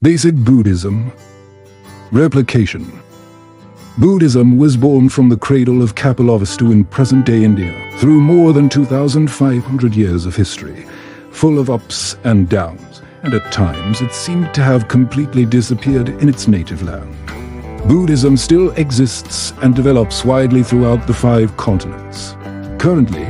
Basic Buddhism. Replication. Buddhism was born from the cradle of Kapilavastu in present-day India, through more than 2,500 years of history, full of ups and downs, and at times it seemed to have completely disappeared in its native land. Buddhism still exists and develops widely throughout the 5 continents. Currently,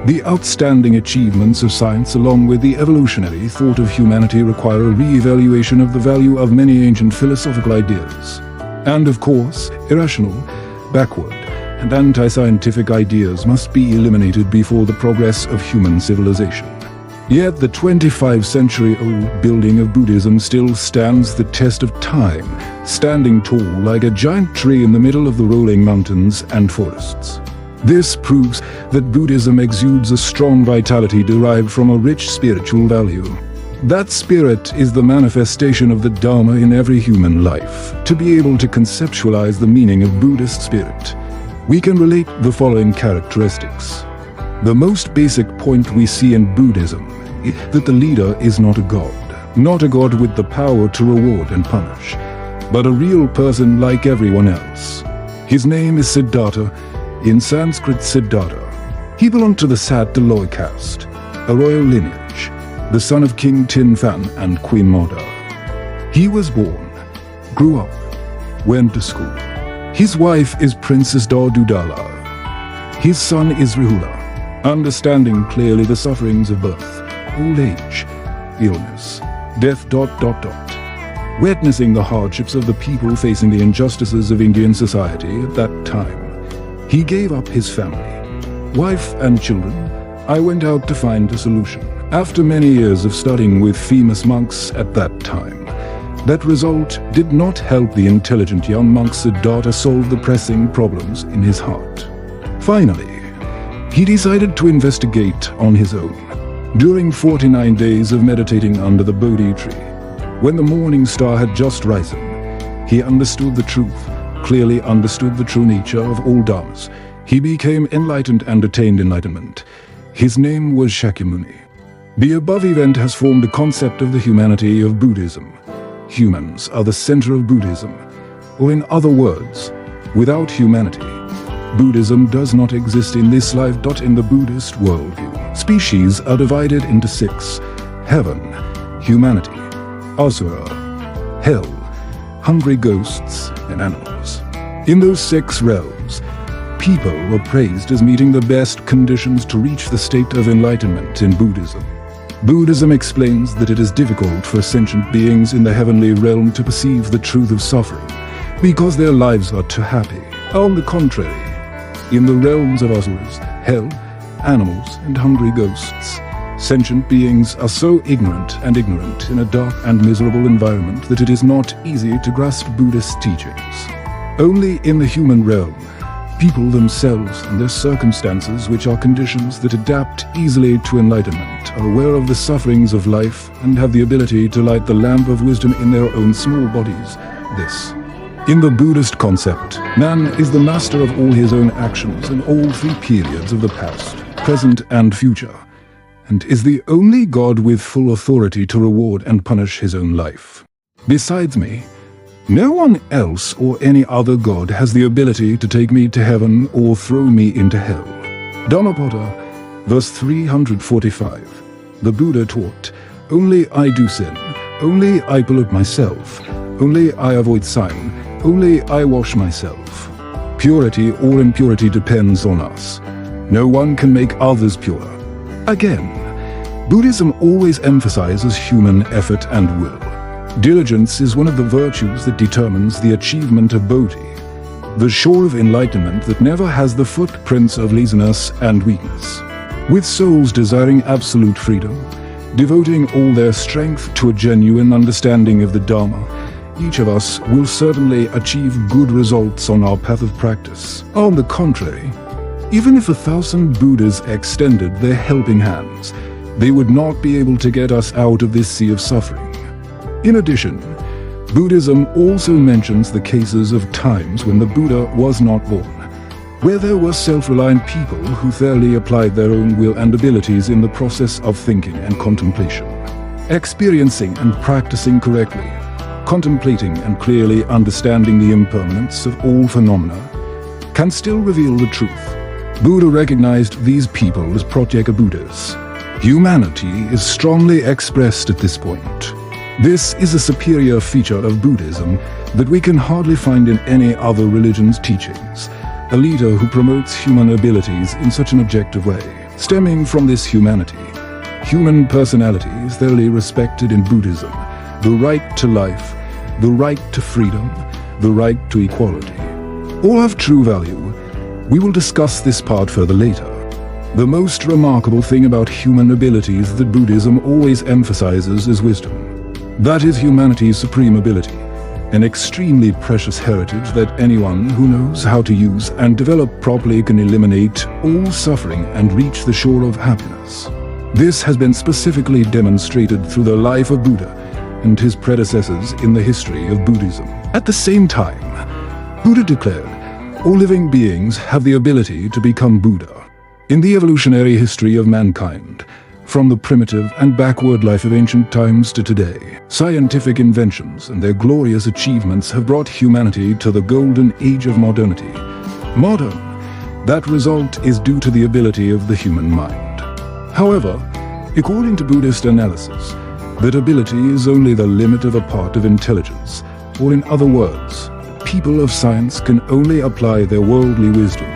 the outstanding achievements of science along with the evolutionary thought of humanity require a re-evaluation of the value of many ancient philosophical ideas. And of course, irrational, backward, and anti-scientific ideas must be eliminated before the progress of human civilization. Yet the 25-century-old building of Buddhism still stands the test of time, standing tall like a giant tree in the middle of the rolling mountains and forests. This proves that Buddhism exudes a strong vitality derived from a rich spiritual value. That spirit is the manifestation of the Dharma in every human life. To be able to conceptualize the meaning of Buddhist spirit, we can relate the following characteristics. The most basic point we see in Buddhism is that the leader is not a god with the power to reward and punish, but a real person like everyone else. His name is Siddhartha, in Sanskrit Siddhartha. He belonged to the Satyaloy caste, a royal lineage, the son of King Tinfan and Queen Moda. He was born, grew up, went to school. His wife is Princess Dardudala. His son is Rahula, understanding clearly the sufferings of birth, old age, illness, death... Witnessing the hardships of the people facing the injustices of Indian society at that time, he gave up his family, wife and children. I went out to find a solution. After many years of studying with famous monks at that time, that result did not help the intelligent young monk Siddhartha solve the pressing problems in his heart. Finally, he decided to investigate on his own. During 49 days of meditating under the Bodhi tree, when the morning star had just risen, he understood the truth, clearly understood the true nature of all dharmas. He became enlightened and attained enlightenment. His name was Shakyamuni. The above event has formed a concept of the humanity of Buddhism. Humans are the center of Buddhism, or in other words, without humanity, Buddhism does not exist in this life. In the Buddhist worldview, species are divided into 6: heaven, humanity, asura, hell, hungry ghosts, and animals. In those 6 realms, people are praised as meeting the best conditions to reach the state of enlightenment in Buddhism. Buddhism explains that it is difficult for sentient beings in the heavenly realm to perceive the truth of suffering, because their lives are too happy. On the contrary, in the realms of asuras, hell, animals, and hungry ghosts, sentient beings are so ignorant in a dark and miserable environment that it is not easy to grasp Buddhist teachings. Only in the human realm, people themselves and their circumstances, which are conditions that adapt easily to enlightenment, are aware of the sufferings of life and have the ability to light the lamp of wisdom in their own small bodies. In the Buddhist concept, man is the master of all his own actions in all 3 periods of the past, present, and future, and is the only God with full authority to reward and punish his own life. Besides me, no one else or any other god has the ability to take me to heaven or throw me into hell. Dhammapada, verse 345. The Buddha taught, only I do sin, only I pollute myself, only I avoid sin, only I wash myself. Purity or impurity depends on us. No one can make others pure. Again, Buddhism always emphasizes human effort and will. Diligence is one of the virtues that determines the achievement of bodhi, the shore of enlightenment that never has the footprints of laziness and weakness. With souls desiring absolute freedom, devoting all their strength to a genuine understanding of the Dharma, each of us will certainly achieve good results on our path of practice. On the contrary, even if 1,000 Buddhas extended their helping hands, they would not be able to get us out of this sea of suffering. In addition, Buddhism also mentions the cases of times when the Buddha was not born, where there were self-reliant people who thoroughly applied their own will and abilities in the process of thinking and contemplation. Experiencing and practicing correctly, contemplating and clearly understanding the impermanence of all phenomena, can still reveal the truth. Buddha recognized these people as Pratyeka Buddhas. Humanity is strongly expressed at this point. This is a superior feature of Buddhism that we can hardly find in any other religion's teachings. A leader who promotes human abilities in such an objective way. Stemming from this humanity, human personality is thoroughly respected in Buddhism. The right to life, the right to freedom, the right to equality. All have true value. We will discuss this part further later. The most remarkable thing about human abilities that Buddhism always emphasizes is wisdom. That is humanity's supreme ability, an extremely precious heritage that anyone who knows how to use and develop properly can eliminate all suffering and reach the shore of happiness. This has been specifically demonstrated through the life of Buddha and his predecessors in the history of Buddhism. At the same time, Buddha declared, all living beings have the ability to become Buddha. In the evolutionary history of mankind, from the primitive and backward life of ancient times to today, scientific inventions and their glorious achievements have brought humanity to the golden age of modernity. Modern, that result is due to the ability of the human mind. However, according to Buddhist analysis, that ability is only the limit of a part of intelligence, or in other words, people of science can only apply their worldly wisdom.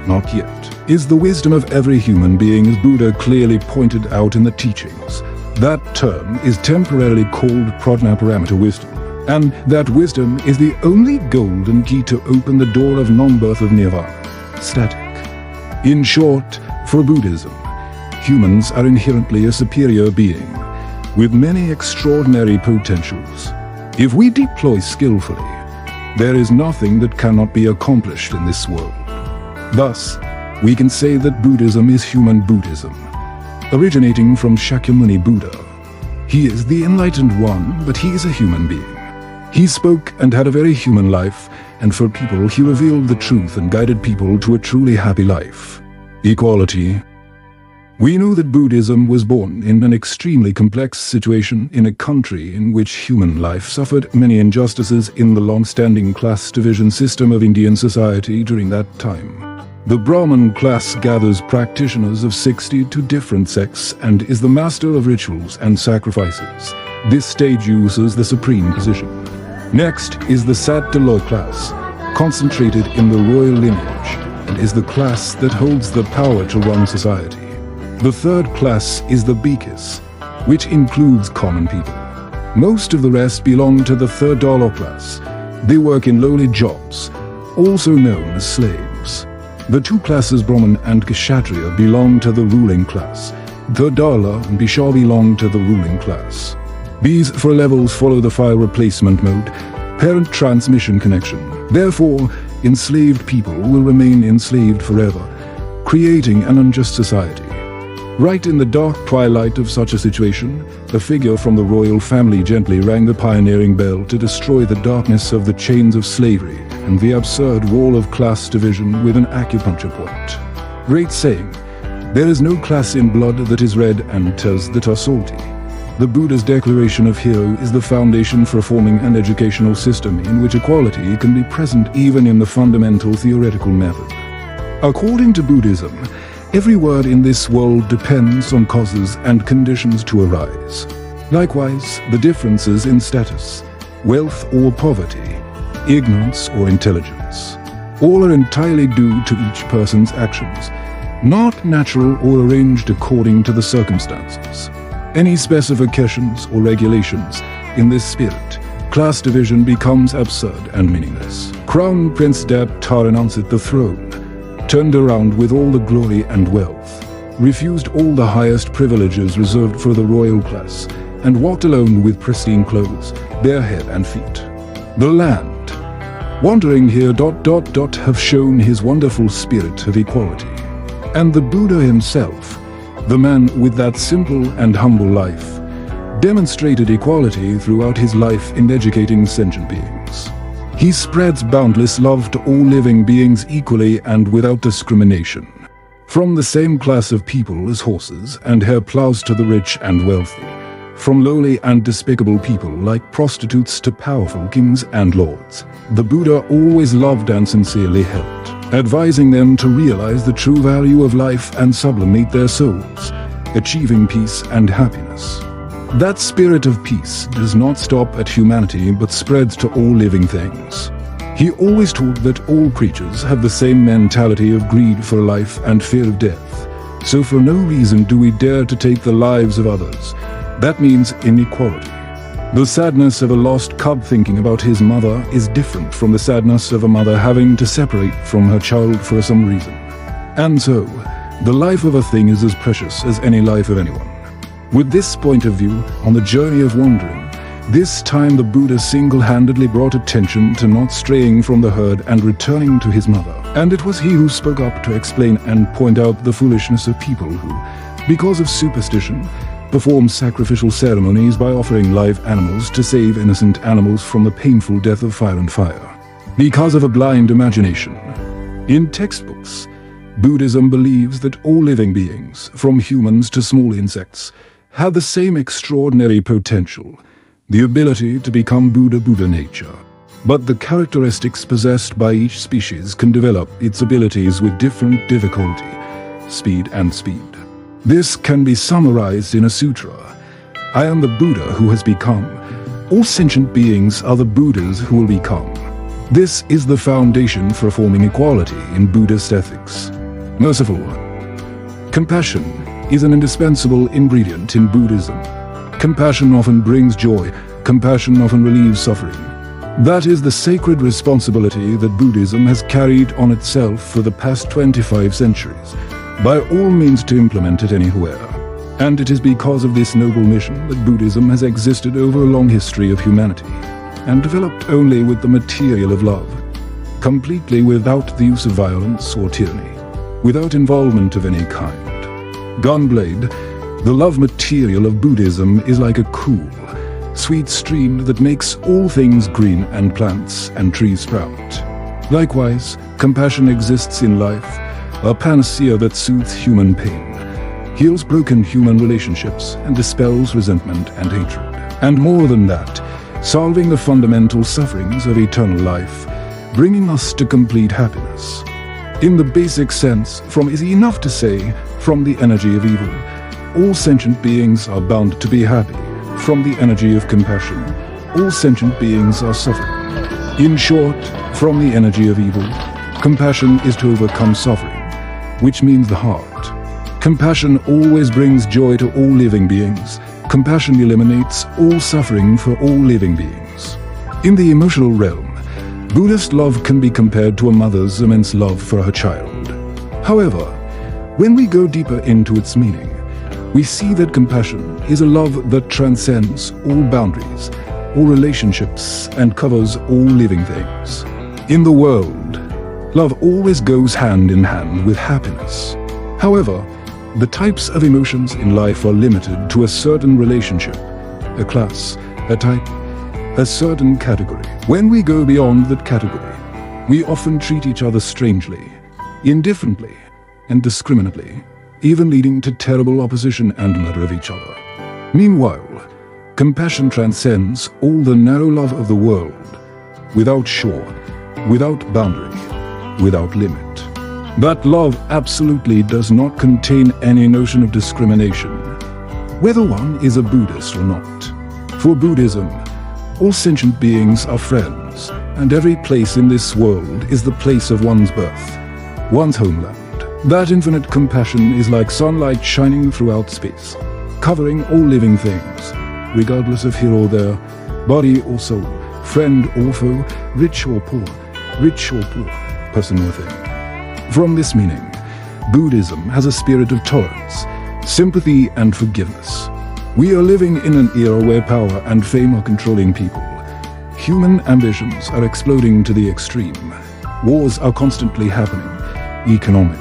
Not yet is the wisdom of every human being, as Buddha clearly pointed out in the teachings. That term is temporarily called prajnaparamita wisdom, and that wisdom is the only golden key to open the door of non-birth of nirvana, static. In short, for Buddhism, humans are inherently a superior being, with many extraordinary potentials. If we deploy skillfully, there is nothing that cannot be accomplished in this world. Thus, we can say that Buddhism is human Buddhism, originating from Shakyamuni Buddha. He is the enlightened one, but he is a human being. He spoke and had a very human life, and for people he revealed the truth and guided people to a truly happy life. Equality. We know that Buddhism was born in an extremely complex situation in a country in which human life suffered many injustices in the long-standing class division system of Indian society during that time. The Brahmin class gathers practitioners of 62 different sects and is the master of rituals and sacrifices. This stage uses the supreme position. Next is the Sattva class, concentrated in the royal lineage, and is the class that holds the power to run society. The third class is the Bhikkhus, which includes common people. Most of the rest belong to the third Dala class. They work in lowly jobs, also known as slaves. The two classes Brahman and Kshatriya belong to the ruling class. The Dala and Bishya belong to the ruling class. These four levels follow the file replacement mode, parent transmission connection. Therefore, enslaved people will remain enslaved forever, creating an unjust society. Right in the dark twilight of such a situation, a figure from the royal family gently rang the pioneering bell to destroy the darkness of the chains of slavery and the absurd wall of class division with an acupuncture point. Great saying, there is no class in blood that is red and tears that are salty. The Buddha's declaration of hero is the foundation for forming an educational system in which equality can be present even in the fundamental theoretical method. According to Buddhism, every word in this world depends on causes and conditions to arise. Likewise, the differences in status, wealth or poverty, ignorance or intelligence, all are entirely due to each person's actions, not natural or arranged according to the circumstances. Any specifications or regulations in this spirit, class division becomes absurd and meaningless. Crown Prince Daptar announced the throne, turned around with all the glory and wealth, refused all the highest privileges reserved for the royal class, and walked alone with pristine clothes, bare head and feet. The land, wandering here ... have shown his wonderful spirit of equality. And the Buddha himself, the man with that simple and humble life, demonstrated equality throughout his life in educating sentient beings. He spreads boundless love to all living beings equally and without discrimination, from the same class of people as horses and hair plows to the rich and wealthy, From lowly and despicable people like prostitutes to powerful kings and lords, the Buddha always loved and sincerely helped, advising them to realize the true value of life and sublimate their souls, achieving peace and happiness. That spirit of peace does not stop at humanity but spreads to all living things. He always taught that all creatures have the same mentality of greed for life and fear of death, so for no reason do we dare to take the lives of others. That means inequality. The sadness of a lost cub thinking about his mother is different from the sadness of a mother having to separate from her child for some reason. And so, the life of a thing is as precious as any life of anyone. With this point of view, on the journey of wandering, this time the Buddha single-handedly brought attention to not straying from the herd and returning to his mother. And it was he who spoke up to explain and point out the foolishness of people who, because of superstition, perform sacrificial ceremonies by offering live animals to save innocent animals from the painful death of fire and fire. Because of a blind imagination. In textbooks, Buddhism believes that all living beings, from humans to small insects, have the same extraordinary potential, the ability to become Buddha nature. But the characteristics possessed by each species can develop its abilities with different difficulty, speed. This can be summarized in a sutra. I am the Buddha who has become. All sentient beings are the Buddhas who will become. This is the foundation for forming equality in Buddhist ethics. Merciful. Compassion is an indispensable ingredient in Buddhism. Compassion often brings joy. Compassion often relieves suffering. That is the sacred responsibility that Buddhism has carried on itself for the past 25 centuries, by all means to implement it anywhere. And it is because of this noble mission that Buddhism has existed over a long history of humanity, and developed only with the material of love, completely without the use of violence or tyranny, without involvement of any kind. Gunblade, the love material of Buddhism, is like a cool, sweet stream that makes all things green and plants and trees sprout. Likewise, compassion exists in life, a panacea that soothes human pain, heals broken human relationships, and dispels resentment and hatred. And more than that, solving the fundamental sufferings of eternal life, bringing us to complete happiness. In the basic sense, is enough to say, from the energy of evil, all sentient beings are bound to be happy. From the energy of compassion, all sentient beings are suffering. In short, from the energy of evil, compassion is to overcome suffering, which means the heart. Compassion always brings joy to all living beings. Compassion eliminates all suffering for all living beings. In the emotional realm, Buddhist love can be compared to a mother's immense love for her child. However, when we go deeper into its meaning, we see that compassion is a love that transcends all boundaries, all relationships, and covers all living things. In the world, love always goes hand in hand with happiness. However, the types of emotions in life are limited to a certain relationship, a class, a type, a certain category. When we go beyond that category, we often treat each other strangely, indifferently, and discriminately, even leading to terrible opposition and murder of each other. Meanwhile, compassion transcends all the narrow love of the world, without shore, without boundary, without limit. That love absolutely does not contain any notion of discrimination, whether one is a Buddhist or not. For Buddhism, all sentient beings are friends, and every place in this world is the place of one's birth, one's homeland. That infinite compassion is like sunlight shining throughout space, covering all living things, regardless of here or there, body or soul, friend or foe, rich or poor, person or thing. From this meaning, Buddhism has a spirit of tolerance, sympathy, and forgiveness. We are living in an era where power and fame are controlling people. Human ambitions are exploding to the extreme. Wars are constantly happening. Economic,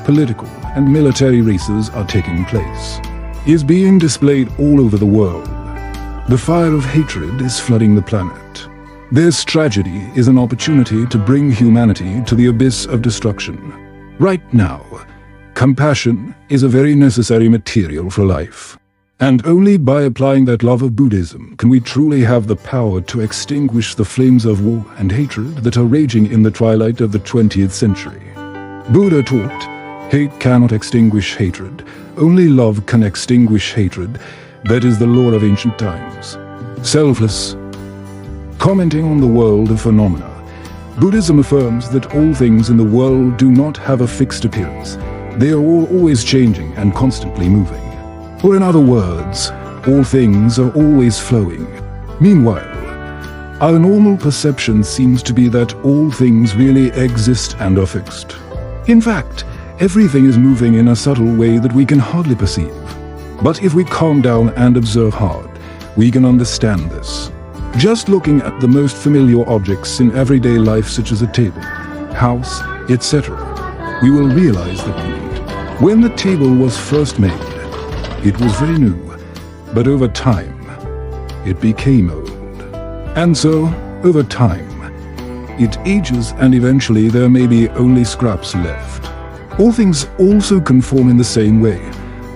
political, and military races are taking place. Is being displayed all over the world. The fire of hatred is flooding the planet. This tragedy is an opportunity to bring humanity to the abyss of destruction. Right now, compassion is a very necessary material for life. And only by applying that love of Buddhism can we truly have the power to extinguish the flames of war and hatred that are raging in the twilight of the 20th century. Buddha taught, hate cannot extinguish hatred, only love can extinguish hatred. That is the law of ancient times. Selfless. Commenting on the world of phenomena, Buddhism affirms that all things in the world do not have a fixed appearance. They are all always changing and constantly moving. Or in other words, all things are always flowing. Meanwhile, our normal perception seems to be that all things really exist and are fixed. In fact, everything is moving in a subtle way that we can hardly perceive. But if we calm down and observe hard, we can understand this. Just looking at the most familiar objects in everyday life, such as a table, house, etc., we will realize that when the table was first made, it was very new, but over time, it became old. And so, over time, it ages and eventually there may be only scraps left. All things also conform in the same way.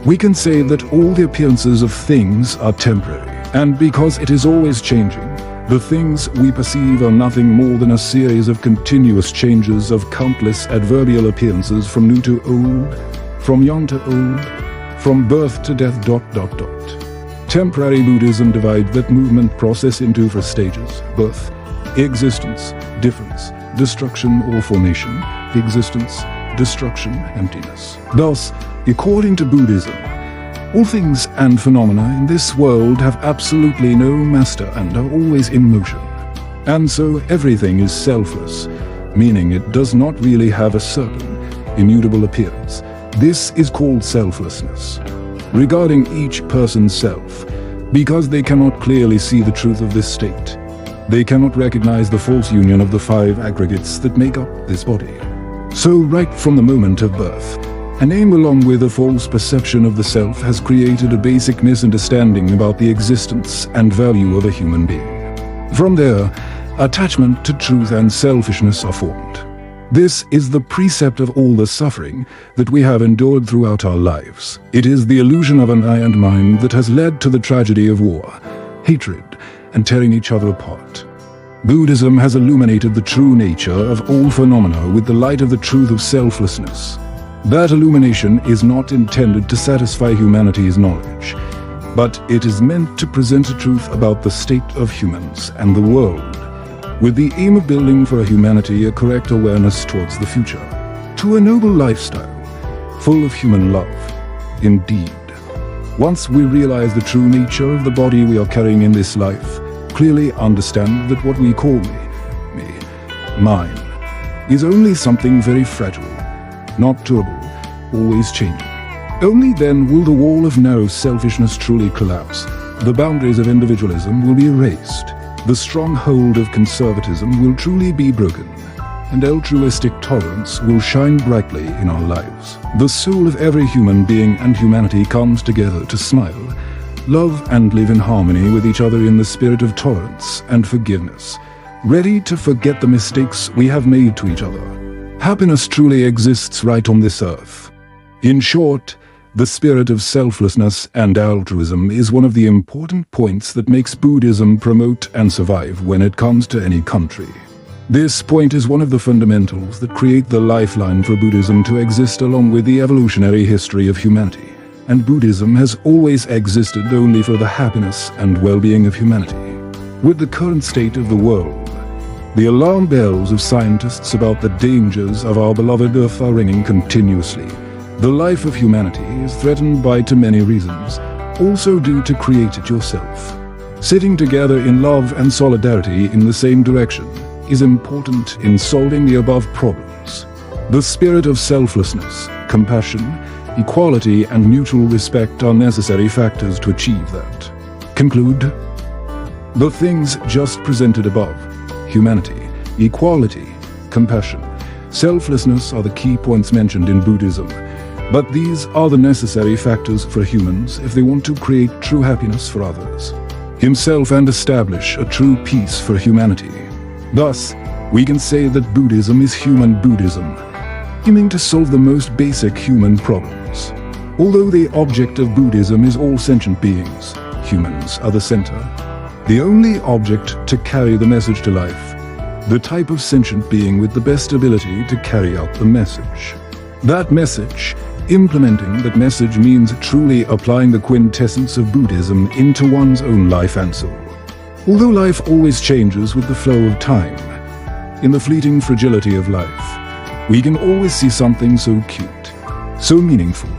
We can say that all the appearances of things are temporary, and because it is always changing, the things we perceive are nothing more than a series of continuous changes of countless adverbial appearances from new to old, from young to old, from birth to death. Temporary Buddhism divides that movement process into 4 stages: birth, existence, difference, destruction or formation, existence, destruction, emptiness. Thus, according to Buddhism, all things and phenomena in this world have absolutely no master and are always in motion. And so everything is selfless, meaning it does not really have a certain, immutable appearance. This is called selflessness. Regarding each person's self, because they cannot clearly see the truth of this state, they cannot recognize the false union of the 5 aggregates that make up this body. So right from the moment of birth, a name along with a false perception of the self has created a basic misunderstanding about the existence and value of a human being. From there, attachment to truth and selfishness are formed. This is the precept of all the suffering that we have endured throughout our lives. It is the illusion of an I and mine that has led to the tragedy of war, hatred, and tearing each other apart. Buddhism has illuminated the true nature of all phenomena with the light of the truth of selflessness. That illumination is not intended to satisfy humanity's knowledge, but it is meant to present a truth about the state of humans and the world, with the aim of building for humanity a correct awareness towards the future, to a noble lifestyle, full of human love. Indeed, once we realize the true nature of the body we are carrying in this life, clearly understand that what we call me, mine, is only something very fragile, not durable, always changing. Only then will the wall of narrow selfishness truly collapse, the boundaries of individualism will be erased, the strong hold of conservatism will truly be broken, and altruistic tolerance will shine brightly in our lives. The soul of every human being and humanity comes together to smile, love and live in harmony with each other in the spirit of tolerance and forgiveness, ready to forget the mistakes we have made to each other. Happiness truly exists right on this earth. In short, the spirit of selflessness and altruism is one of the important points that makes Buddhism promote and survive when it comes to any country. This point is one of the fundamentals that create the lifeline for Buddhism to exist along with the evolutionary history of humanity. And Buddhism has always existed only for the happiness and well-being of humanity. With the current state of the world, the alarm bells of scientists about the dangers of our beloved Earth are ringing continuously. The life of humanity is threatened by too many reasons, also due to create it yourself. Sitting together in love and solidarity in the same direction is important in solving the above problems. The spirit of selflessness, compassion, equality and mutual respect are necessary factors to achieve that. Conclude. The things just presented above, humanity, equality, compassion, selflessness are the key points mentioned in Buddhism. But these are the necessary factors for humans if they want to create true happiness for others, himself and establish a true peace for humanity. Thus, we can say that Buddhism is human Buddhism, aiming to solve the most basic human problems. Although the object of Buddhism is all sentient beings, humans are the center, the only object to carry the message to life, the type of sentient being with the best ability to carry out the message. That message, implementing that message, means truly applying the quintessence of Buddhism into one's own life and soul. Although life always changes with the flow of time, in the fleeting fragility of life, we can always see something so cute, so meaningful,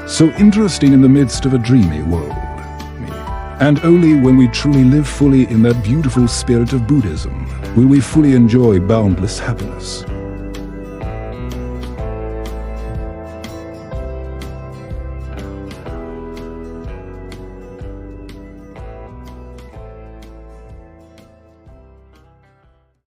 so interesting in the midst of a dreamy world. And only when we truly live fully in that beautiful spirit of Buddhism will we fully enjoy boundless happiness.